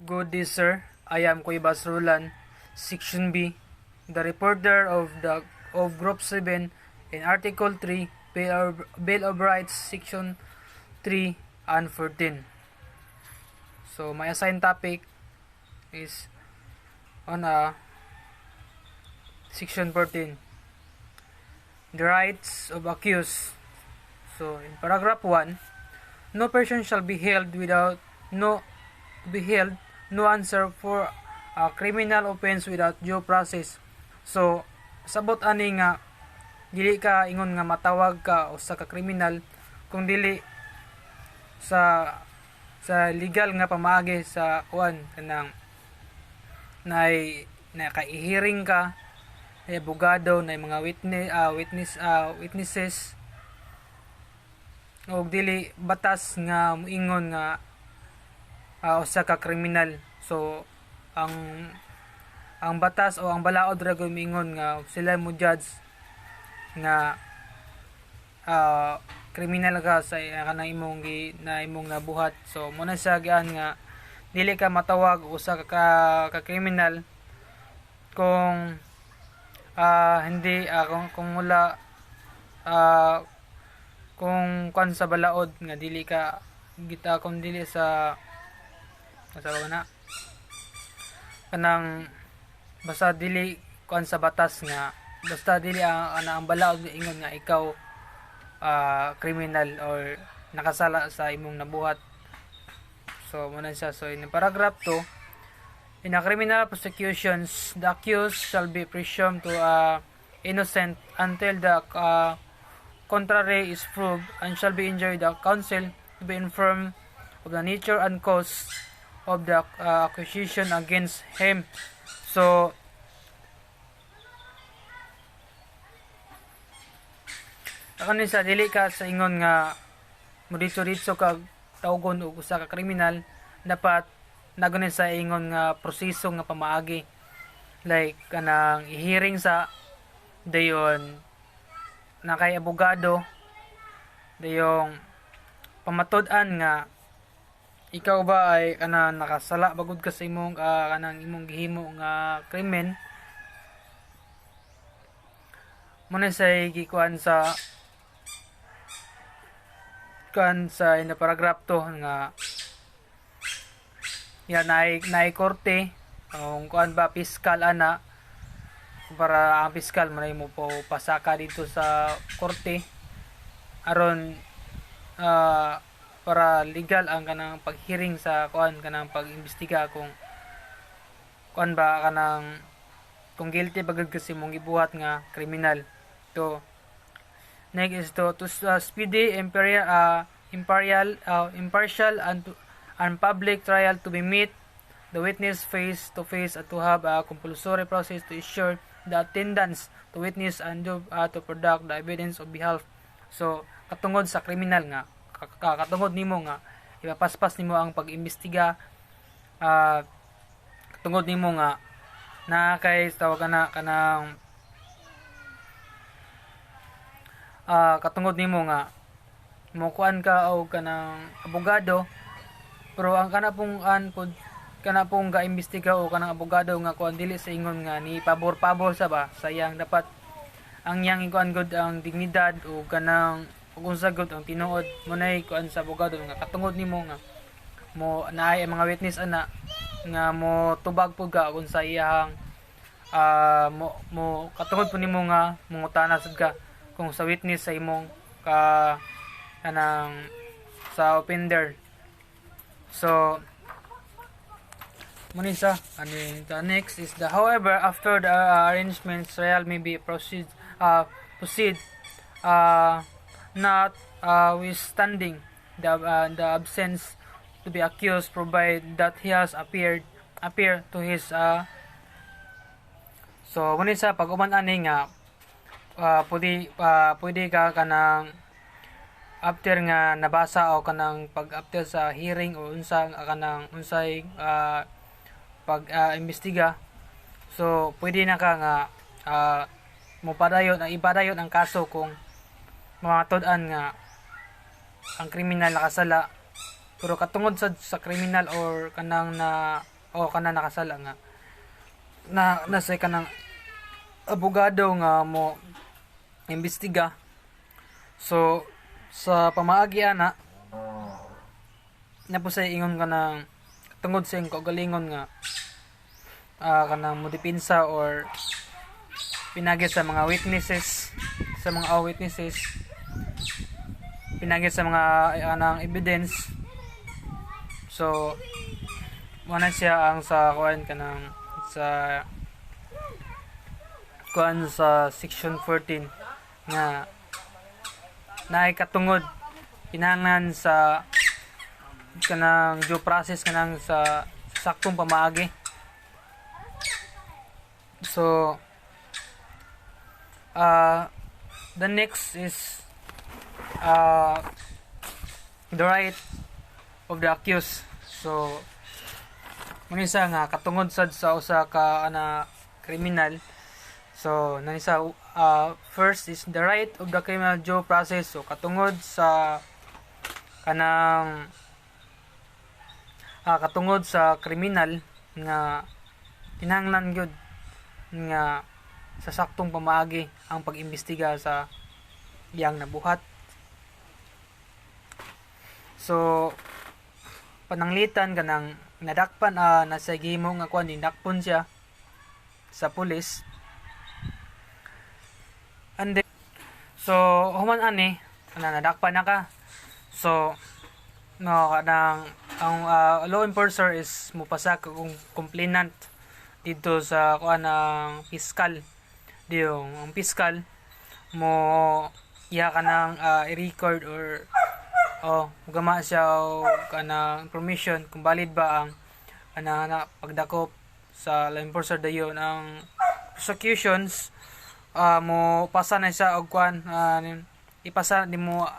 Good day, sir. I am Kuy Basrulan, Section B, the reporter of Group 7 in Article 3, Bill of Rights, Section 3 and 14. So, my assigned topic is on Section 14, the rights of accused. So, in paragraph 1, no person shall be held no answer for a criminal offense without due process. So sabot ani nga dili ka ingon nga matawag ka usa ka kriminal kung dili sa legal nga pamaagi sa kuan kanang na kai-hearing ka, ay abogado, na mga witnesses, o dili batas nga moingon nga usa ka kriminal. So ang batas o ang balaod ra gyud moingon nga sila mo judge nga kriminal ka sa kanang imong nabuhat. So muna siya gian nga dili ka matawag usa ka kriminal kung hindi kung wala kung kan sa balaod nga dili ka gita kung dili sa na kanang basta dili kuan sa batas nga basta dili ang balaod ingon nga ikaw criminal or nakasala sa imong nabuhat. So muna siya. So in paragraph 2, in a criminal prosecutions, the accused shall be presumed to innocent until the contrary is proved, and shall be enjoined the counsel to be informed of the nature and cause of the accusation against him. So ni sa dili ka sa ingon nga mudito-dito ka tawgon og usa ka kriminal, dapat nagunin sa ingon nga proseso nga pamaagi, like kanang hearing sa dayon na kay abogado, dayong pamatud-an nga ikaw ba ay kanang nakasala bagud ka sa imong kanang imong gihimo nga krimen. Muna sa gikuan sa in the paragraph 2 nga yan na korte kung kuan ba piskal ana para ang piskal man mo po pasaka dito sa korte aron para legal ang kanang paghearing sa kuan kanang pag-imbestiga kung kuan ba kanang kung guilty bagad kasi mong gibuhat nga kriminal. To next is to speedy impartial and public trial to be meet the witness face to face at to have a compulsory process to ensure the attendance to witness and to product the evidence of behalf. So katungod sa kriminal nga katungod nimo nga ipapaspas nimo ang pag-imbestiga, katungod nimo nga na kay tawag na kanang katungod nimo nga mokuan ka og kanang abogado, pero ang kana pong ga-imbestiga o kanang abogado nga kuan dili sa ingon nga ni pabor sa ba sayang dapat ang yang ikuan gud ang dignidad o kanang kung sagot ang tinuod mo nay kuan sa abogado nga katungod nimo nga mo naay mga witness ana nga mo tubag pud ka kung sa iyang mo katungod po nimo nga mungutana sad ka kung sa witness sa imong kanang sa offender. So munisa the next is the however after the arrangements trial may be proceed notwithstanding the absence to be accused provide that he has appear to his so munisa pag uman ani nga pwede ka kanang after nga nabasa o kanang pag after sa hearing o unsa kanang unsay pag-imbestiga, so pwede na ka nga ipadayon ang kaso kung matud-an nga ang kriminal nakasala, pero katungod sa kriminal or kanang o kana nakasala nga nasay kanang abogado nga mo imbestiga. So sa pamaagi ana na po sa ingon ka ng tungod sa iyong kaugalingon nga kanang modipinsa or pinagit sa mga witnesses, pinagit sa mga anang evidence. So wala siya ang sa kuan kanang sa kuan sa section 14 nga naay katungod kinahanglan sa kanang due process kanang sa saktong pamaagi. So the next is the right of the accused. So manisa nga katungod sad sa usa ka ana kriminal. So nanisa first is the right of the criminal due process. So katungod sa kanang katungod sa kriminal nga kinahanglan gyud nga sa saktong pamaagi ang pag-imbestiga sa iyang nabuhat. So pananglitan kanang nadakpan nasa gihimo nga kuan dinakpon siya sa pulis. And then, so human ani nadakpan na ka. So no kanang ang law enforcer is mupasa kung complainant dito sa kuan ng piskal. Diyong ang piskal mo iya kanang i-record or gama siya kanang information kung valid ba ang ana pagdakop sa law enforcer dayon ang prosecutions mo pasa na siya og kuan ipasa di mo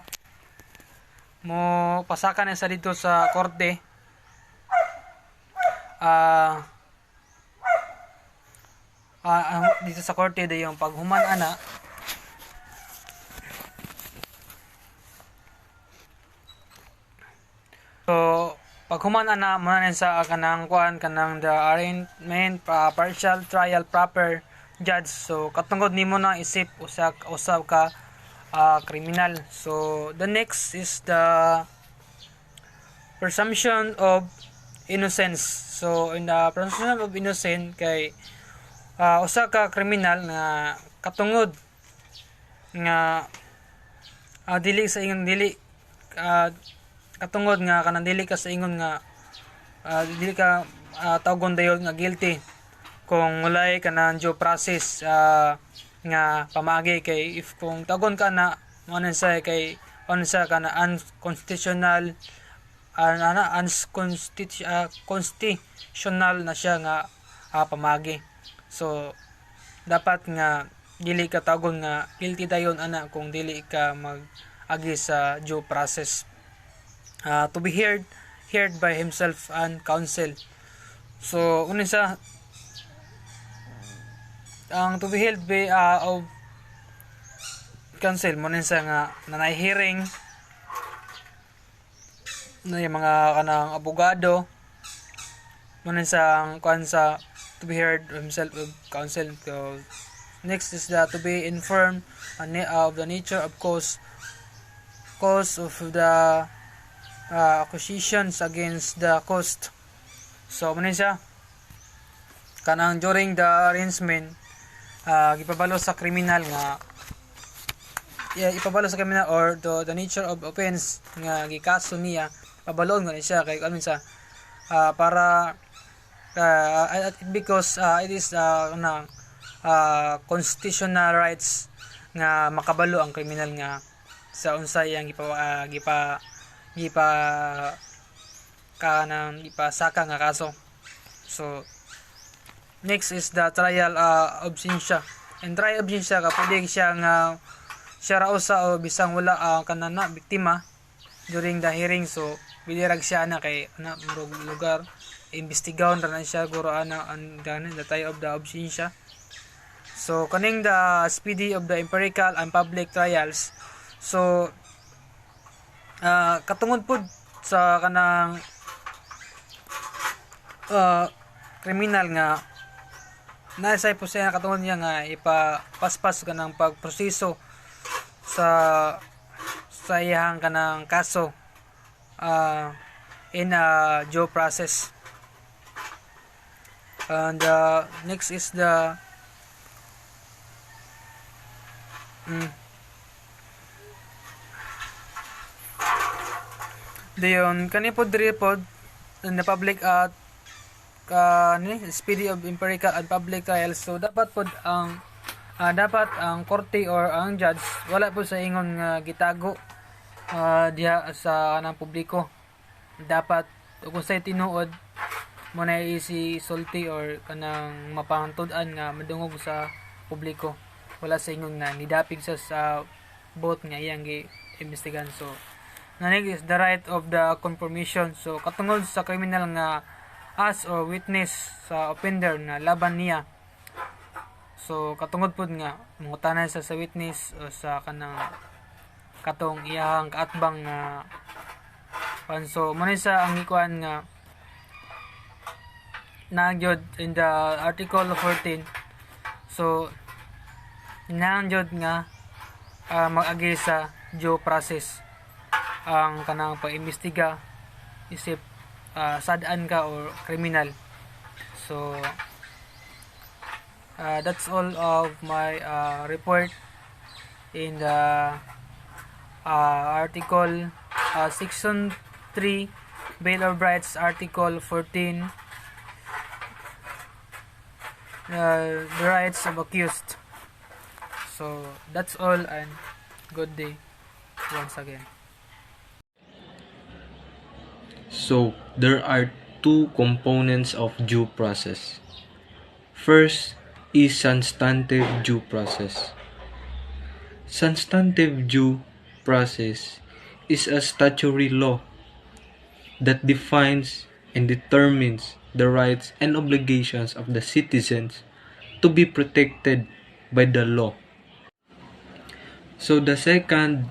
pasakan na sa dito sa korte dito sa korte dayon paghuman ana so paghuman ana mo na sa kanang kuan kanang the arraignment partial trial proper judge. So katungod nimo na isip usab ka criminal. So the next is the presumption of innocence. So in the presumption of innocence kay usa ka kriminal nga katungod nga dili sa ingon dili katungod nga kanang dili ka sa ingon nga dili ka tawgon dayon nga guilty kung walay kanang due process nga pamaagi kay if kung tawgon ka na mo na sa kay sa kana unconstitutional constitutional na siya nga pamagi. So dapat nga dili ka tawgon nga guilty dayon ana kung dili ka mag-agi sa due process. To be heard by himself and counsel. So unin sa ang to be held by of counsel mo sa nga nanay hearing na yung mga kanang abogado mo sa ang kuan sa to be heard himself of counsel. So next is that to be informed of the nature of cause of the accusations against the cost. So mo siya kanang during the arraignment gipabalo sa kriminal nga ipabalo sa kriminal or the nature of offense nga gikaso niya pabalon nga siya kay ano sa para because it is constitutional rights nga makabalo ang kriminal nga sa unsay ang ipasaka nga kaso. So next is the trial absentia. And trial absentia kapag siya nga siya rausa o bisang wala kanana biktima during the hearing. So bilirag siya na kay murog lugar imbestigahon ra na siya guro the trial of the absentia. So kaning the speedy of the empirical and public trials. So katungod pud sa kanang kriminal nga naisay po siya katungod niya nga ipapaspas ka ng pagproseso sa iyang kanang kaso in a due process. And next is the dayon kani pod diri pod in the public speedy of empirical and public trials. So dapat pod ang korte or ang judge wala po sa ingon nga gitago diha sa kanang publiko. Dapat kung say tinuod mo na isi-sulti or kanang mapangtud-an nga madungog sa publiko, wala sa ingon nga nidapig sa both nga iyang gi-imbestigahan. So nanig is the right of the confirmation. So katungod sa criminal nga as or witness sa offender na laban niya, so katungod pod nga mangutanan sa witness o sa kanang katong iyang kaatbang nga so mo sa ang ikuan nga nagyod in the article 14. So nangyod nga mag-agi sa due process ang kanang pag-imbestiga isip sadaan ka or criminal. So that's all of my report in the article section 3 Bill of Rights, article 14, the rights of accused. So that's all, and good day once again. So, there are two components of due process. First is substantive due process. Substantive due process is a statutory law that defines and determines the rights and obligations of the citizens to be protected by the law. So, the second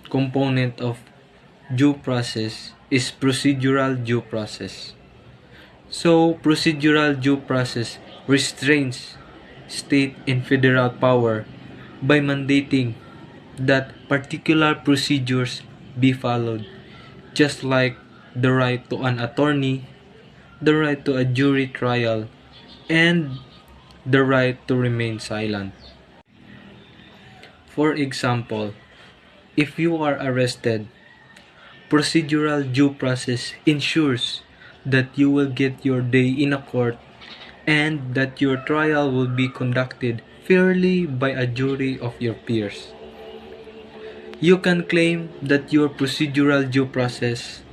component of due process is procedural due process. So, procedural due process restrains state and federal power by mandating that particular procedures be followed, just like the right to an attorney, the right to a jury trial, and the right to remain silent. For example, if you are arrested, procedural due process ensures that you will get your day in a court and that your trial will be conducted fairly by a jury of your peers. You can claim that your procedural due process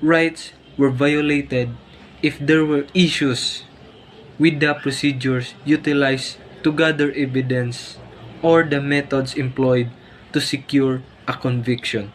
rights were violated if there were issues with the procedures utilized to gather evidence or the methods employed to secure a conviction.